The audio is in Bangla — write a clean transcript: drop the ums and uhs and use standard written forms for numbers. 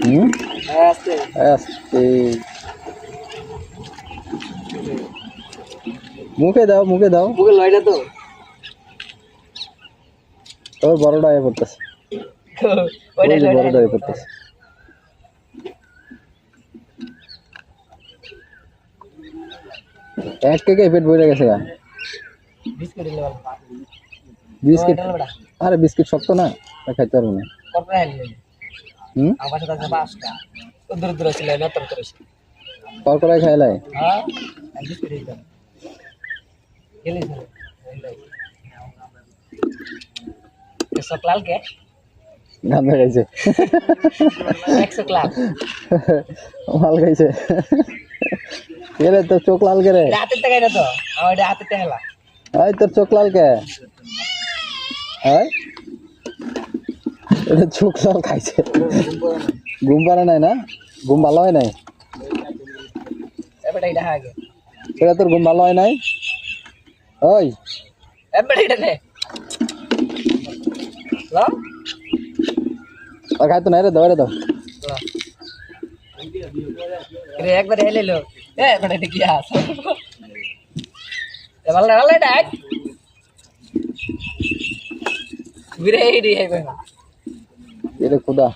হুম আস্তে আস্তে মুখে দাও মুখে লয় না তো তোর বড়টা হয়ে পড়তেছে বড়টা হয়ে পড়তেছে এক কেকে পেট ভরে গেছে গা বিস্কিট আরে বিস্কিট শক্ত না খাইতে পারবো না কড়কড়ায় খাইলাই গান্ধা খাইছে মাল খাইছে রে তোর চোখ লাল কে রে তোর চোখ লাল কে এটা চোখ লাল খাইছে ঘুম পারে নাই না ঘুম ভালো হয় নাই এটা তোর ঘুম ভালো হয় নাই ওই খাইতো নাই রে দাও রে দাও একবার হেলে লো কি আস ভালো ডাক এটা খুদা